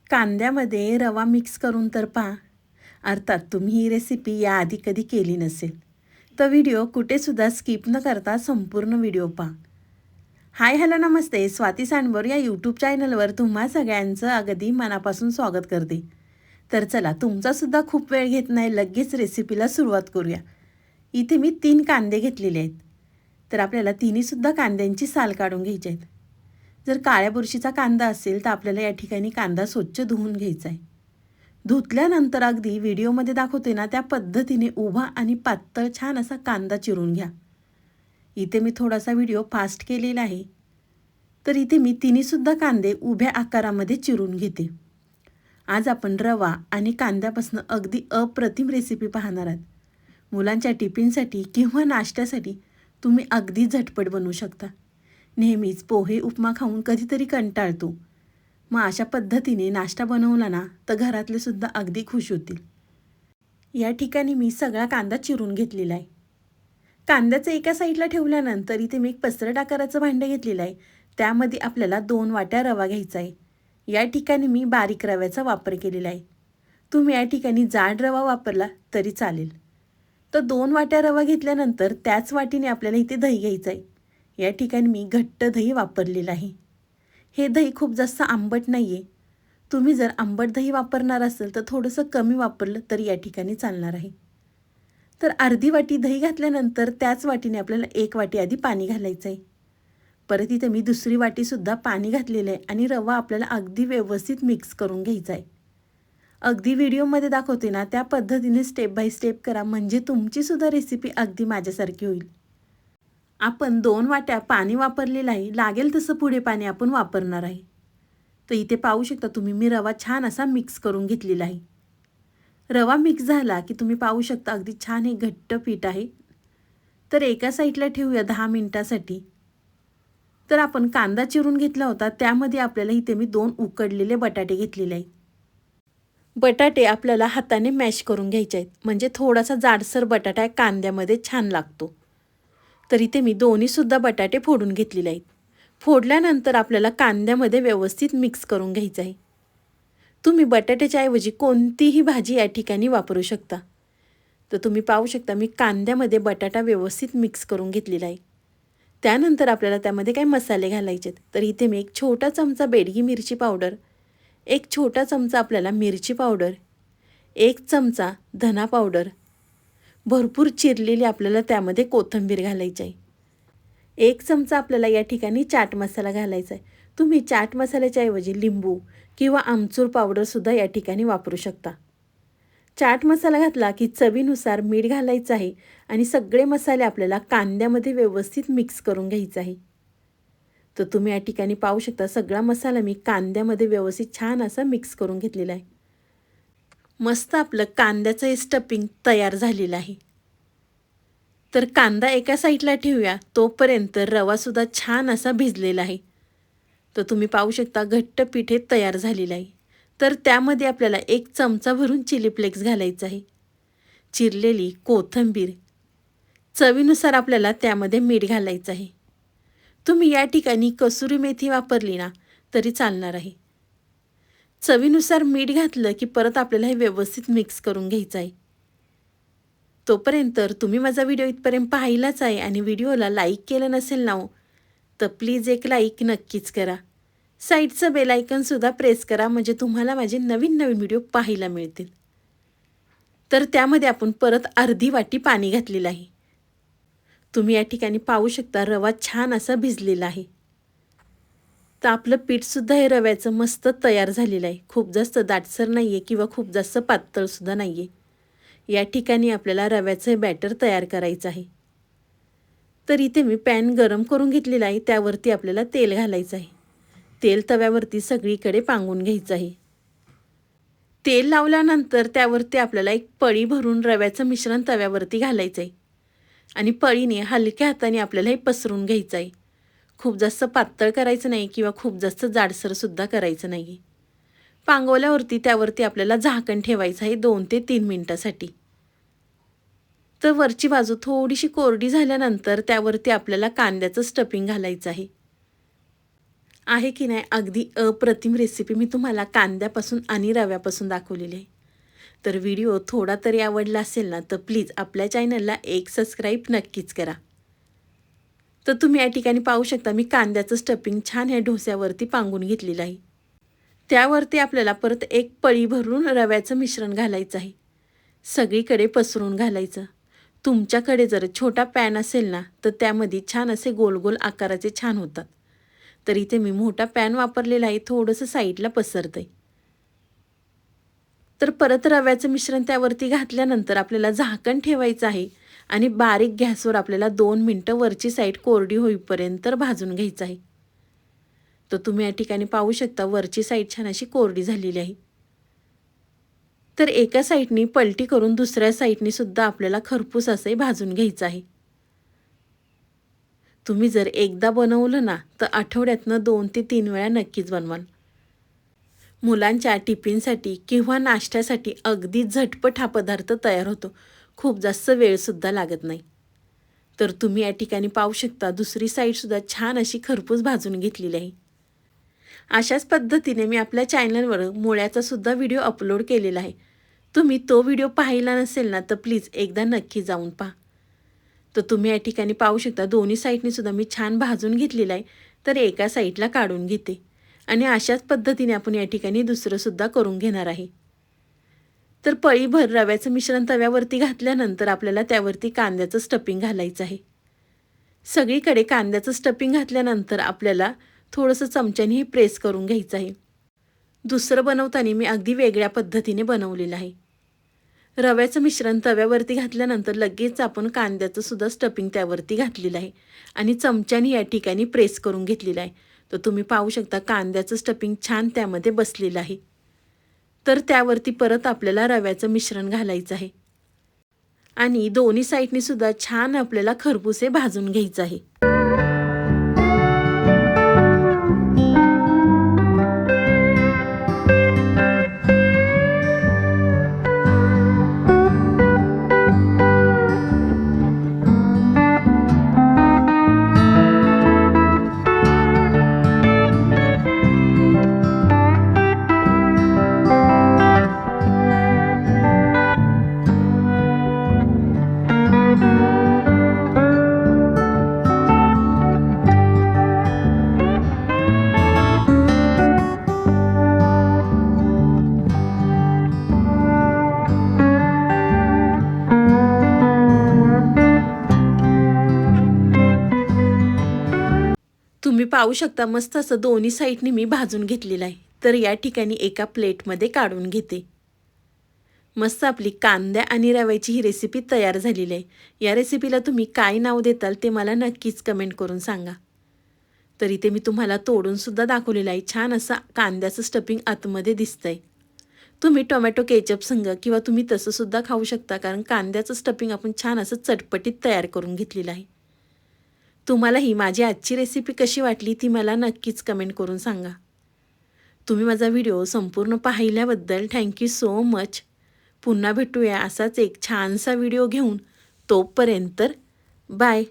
कांद्यामध्ये रवा मिक्स करून तर पहा. अर्थात तुम्ही ही रेसिपी याआधी कधी केली नसेल तर व्हिडिओ कुठेसुद्धा स्किप न करता संपूर्ण व्हिडिओ पहा. हाय हॅलो नमस्ते, स्वाती सांडवर या यूट्यूब चॅनलवर तुम्हा सगळ्यांचं अगदी मनापासून स्वागत करते. तर चला, तुमचासुद्धा खूप वेळ घेत नाही, लगेच रेसिपीला सुरुवात करूया. इथे मी 3 कांदे घेतलेले आहेत. तर आपल्याला तिन्हीसुद्धा कांद्यांची साल काढून घ्यायची आहेत. जर काळ्या बुरशीचा कांदा असेल तर आपल्याला या ठिकाणी कांदा स्वच्छ धुवून घ्यायचा आहे. धुतल्यानंतर अगदी व्हिडिओमध्ये दाखवते ना त्या पद्धतीने उभा आणि पातळ छान असा कांदा चिरून घ्या. इथे मी थोडासा व्हिडिओ फास्ट केलेला आहे. तर इथे मी तिन्हीसुद्धा कांदे उभ्या आकारामध्ये चिरून घेते. आज आपण रवा आणि कांद्यापासून अगदी अप्रतिम रेसिपी पाहणार आहात. मुलांच्या टिफिनसाठी किंवा नाश्त्यासाठी तुम्ही अगदी झटपट बनवू शकता. नेहमीच पोहे उपमा खाऊन कधीतरी कंटाळतो. मग अशा पद्धतीने नाश्ता बनवला ना तर घरातले सुद्धा अगदी खुश होतील. या ठिकाणी मी सगळा कांदा चिरून घेतलेला आहे. कांद्याचं एका साईडला ठेवल्यानंतर इथे मी एक पसरट आकाराचं भांडं घेतलेलं आहे. त्यामध्ये आपल्याला 2 वाट्या रवा घ्यायचा आहे. या ठिकाणी मी बारीक रव्याचा वापर केलेला आहे. तुम्ही या ठिकाणी जाड रवा वापरला तरी चालेल. तर 2 वाट्या रवा घेतल्यानंतर त्याच वाटीने आपल्याला इथे दही घ्यायचं आहे. या ठिकाणी मी घट्ट दही वापरलेलं आहे. हे दही खूप जास्त आंबट नाही आहे. तुम्ही जर आंबट दही वापरणार असेल तर थोडंसं कमी वापरलं तरी या ठिकाणी चालणार आहे. तर अर्धी वाटी दही घातल्यानंतर त्याच वाटीने आपल्याला 1 वाटी आधी पाणी घालायचं आहे. परत इथे मी दुसरी वाटीसुद्धा पाणी घातलेलं आहे आणि रवा आपल्याला अगदी व्यवस्थित मिक्स करून घ्यायचा आहे. अगदी व्हिडिओमध्ये दाखवते ना त्या पद्धतीने स्टेप बाय स्टेप करा, म्हणजे तुमचीसुद्धा रेसिपी अगदी माझ्यासारखी होईल. आपण 2 वाट्या पाणी वापरलेलं आहे. लागेल तसं पुढे पाणी आपण वापरणार आहे. तर इथे पाहू शकता तुम्ही, मी रवा छान असा मिक्स करून घेतलेला आहे. रवा मिक्स झाला की तुम्ही पाहू शकता अगदी छान हे घट्ट पीठ आहे. तर एका साईडला ठेवूया 10 मिनिटासाठी. तर आपण कांदा चिरून घेतला होता त्यामध्ये आपल्याला इथे मी 2 उकडलेले बटाटे घेतलेले आहेत. बटाटे आपल्याला हाताने मॅश करून घ्यायचे आहेत, म्हणजे थोडासा जाडसर बटाटा कांद्यामध्ये छान लागतो. तर इथे मी दोन्हीसुद्धा बटाटे फोडून घेतलेले आहेत. फोडल्यानंतर आपल्याला कांद्यामध्ये व्यवस्थित मिक्स करून घ्यायचं आहे. तुम्ही बटाट्याच्या ऐवजी कोणतीही भाजी या ठिकाणी वापरू शकता. तर तुम्ही पाहू शकता मी कांद्यामध्ये बटाटा व्यवस्थित मिक्स करून घेतलेला आहे. त्यानंतर आपल्याला त्यामध्ये काही मसाले घालायचे आहेत. तर इथे मी 1 छोटा चमचा बेडगी मिरची पावडर, 1 छोटा चमचा आपल्याला मिरची पावडर, 1 चमचा धना पावडर, भरपूर चिरलेली आपल्याला त्यामध्ये कोथिंबीर घालायची आहे. 1 चमचा आपल्याला या ठिकाणी चाट मसाला घालायचा आहे. तुम्ही चाट मसाल्याच्या ऐवजी लिंबू किंवा आमचूर पावडरसुद्धा या ठिकाणी वापरू शकता. चाट मसाला घातला की चवीनुसार मीठ घालायचं आहे आणि सगळे मसाले आपल्याला कांद्यामध्ये व्यवस्थित मिक्स करून घ्यायचं आहे. तर तुम्ही या ठिकाणी पाहू शकता सगळा मसाला मी कांद्यामध्ये व्यवस्थित छान असा मिक्स करून घेतलेला आहे. मस्त आपलं कांद्याचं हे स्टफिंग तयार झालेलं आहे. तर कांदा एका साईडला ठेवूया, तोपर्यंत रवासुद्धा छान असा भिजलेला आहे. तर तुम्ही पाहू शकता घट्ट पीठ हे तयार झालेलं आहे. तर त्यामध्ये आपल्याला 1 चमचा भरून चिली फ्लेक्स घालायचं आहे, चिरलेली कोथिंबीर, चवीनुसार आपल्याला त्यामध्ये मीठ घालायचं आहे. तुम्ही या ठिकाणी कसुरी मेथी वापरली ना तरी चालणार आहे. चवीनुसार मीठ घातलं की परत आपल्याला हे व्यवस्थित मिक्स करून घ्यायचं आहे. तोपर्यंत तुम्ही माझा व्हिडिओ इथपर्यंत पाहिलाच आहे आणि व्हिडिओला लाईक केलं नसेल ना तर प्लीज एक लाईक नक्कीच करा. साईडचं बेल आयकॉनसुद्धा प्रेस करा, म्हणजे तुम्हाला माझे नवीन नवीन व्हिडिओ पाहायला मिळतील. तर त्यामध्ये आपण परत अर्धी वाटी पाणी घातलेलं आहे. तुम्ही या ठिकाणी पाहू शकता रवा छान असा भिजलेला आहे. तर आपलं पीठसुद्धा हे रव्याचं मस्त तयार झालेलं आहे. खूप जास्त दाटसर नाही आहे किंवा खूप जास्त पातळसुद्धा नाही आहे. या ठिकाणी आपल्याला रव्याचं बॅटर तयार करायचं आहे. तर इथे मी पॅन गरम करून घेतलेला आहे. त्यावरती आपल्याला तेल घालायचं आहे. तेल तव्यावरती सगळीकडे पांगून घ्यायचं आहे. तेल लावल्यानंतर त्यावरती आपल्याला 1 पळी भरून रव्याचं मिश्रण तव्यावरती घालायचं आहे आणि पळीने हलक्या हाताने आपल्याला हे पसरून घ्यायचं आहे. खूप जास्त पातळ करायचं नाही किंवा खूप जास्त जाडसरसुद्धा करायचं नाही. पांगवल्यावरती त्यावरती आपल्याला झाकण ठेवायचं आहे 2 ते 3 मिनिटासाठी. तर वरची बाजू थोडीशी कोरडी झाल्यानंतर त्यावरती आपल्याला कांद्याचं स्टफिंग घालायचं आहे. आहे की नाही अगदी अप्रतिम रेसिपी मी तुम्हाला कांद्यापासून आणि रव्यापासून दाखवलेली आहे. तर व्हिडिओ थोडा तरी आवडला असेल ना तर प्लीज आपल्या चॅनलला एक सबस्क्राईब नक्कीच करा. तर तुम्ही या ठिकाणी पाहू शकता मी कांद्याचं स्टफिंग छान ह्या डोस्यावरती पांगून घेतलेलं आहे. त्यावरती आपल्याला परत एक पळी भरून रव्याचं मिश्रण घालायचं आहे. सगळीकडे पसरून घालायचं. तुमच्याकडे जर छोटा पॅन असेल ना तर त्यामध्ये छान असे गोल गोल आकाराचे छान होतात. तर इथे मी मोठा पॅन वापरलेला आहे, थोडंसं साईडला पसरतंय. तर परत रव्याचं मिश्रण त्यावरती घातल्यानंतर आपल्याला झाकण ठेवायचं आहे आणि बारीक गॅसवर आपल्याला 2 मिनटं वरची साईड कोरडी होईपर्यंत भाजून घ्यायचं आहे. तर तुम्ही या ठिकाणी पाहू शकता वरची साईड छान अशी कोरडी झालेली आहे. तर एका साईडनी पलटी करून दुसऱ्या साईडनी सुद्धा आपल्याला खरपूस असे भाजून घ्यायचं आहे. तुम्ही जर एकदा बनवलं ना तर आठवड्यातनं 2 ते 3 वेळा नक्कीच बनवाल. मुलांच्या टिफिनसाठी किंवा नाश्त्यासाठी अगदी झटपट हा पदार्थ तयार होतो. खूप जास्त वेळसुद्धा लागत नाही. तर तुम्ही या ठिकाणी पाहू शकता दुसरी साईडसुद्धा छान अशी खरपूस भाजून घेतलेली आहे. अशाच पद्धतीने मी आपल्या चॅनलवर मुळ्याचा सुद्धा व्हिडिओ अपलोड केलेला आहे. तुम्ही तो व्हिडिओ पाहिला नसेल ना तर प्लीज एकदा नक्की जाऊन पहा. तर तुम्ही या ठिकाणी पाहू शकता दोन्ही साईडनी सुद्धा मी छान भाजून घेतलेला आहे. तर एका साईडला काढून घेते आणि अशाच पद्धतीने आपण या ठिकाणी दुसरं सुद्धा करून घेणार आहे. तर पळीभर रव्याचं मिश्रण तव्यावरती घातल्यानंतर आपल्याला त्यावरती कांद्याचं स्टफिंग घालायचं आहे. सगळीकडे कांद्याचं स्टफिंग घातल्यानंतर आपल्याला थोडंसं चमच्याने हे प्रेस करून घ्यायचं आहे. दुसरं बनवताना मी अगदी वेगळ्या पद्धतीने बनवलेलं आहे. रव्याचं मिश्रण तव्यावरती घातल्यानंतर लगेच आपण कांद्याचं सुद्धा स्टफिंग त्यावरती घातलेलं आहे आणि चमच्याने या ठिकाणी प्रेस करून घेतलेलं आहे. तर तुम्ही पाहू शकता कांद्याचं स्टफिंग छान त्यामध्ये बसलेलं आहे. तर त्यावरती परत आपल्याला रव्याचं मिश्रण घालायचं आहे आणि दोन्ही साईडनी सुद्धा छान आपल्याला खरपूस भाजून घ्यायचं आहे. तुम्ही पाहू शकता मस्त असं दोन्ही साईडनी मी भाजून घेतलेलं आहे. तर या ठिकाणी एका प्लेटमध्ये काढून घेते. मस्त आपली कांद्या आणि रव्याची ही रेसिपी तयार झालेली आहे. या रेसिपीला तुम्ही काय नाव देताल ते मला नक्कीच कमेंट करून सांगा. तर इथे मी तुम्हाला तोडून सुद्धा दाखवलेलं आहे. छान असं कांद्याचं स्टफिंग आतमध्ये दिसतंय. तुम्ही टोमॅटो केचप संग किंवा तुम्ही तसं सुद्धा खाऊ शकता, कारण कांद्याचं स्टफिंग आपण छान असं चटपटीत तयार करून घेतलेलं आहे. तुम्हाला ही माझी आजची रेसिपी कशी वाटली ती मला नक्कीच कमेंट करून सांगा. तुम्ही माझा व्हिडिओ संपूर्ण पाहिल्याबद्दल थँक्यू सो मच. पुन्हा भेटूया असाच एक छानसा व्हिडिओ घेऊन. तोपर्यंत बाय.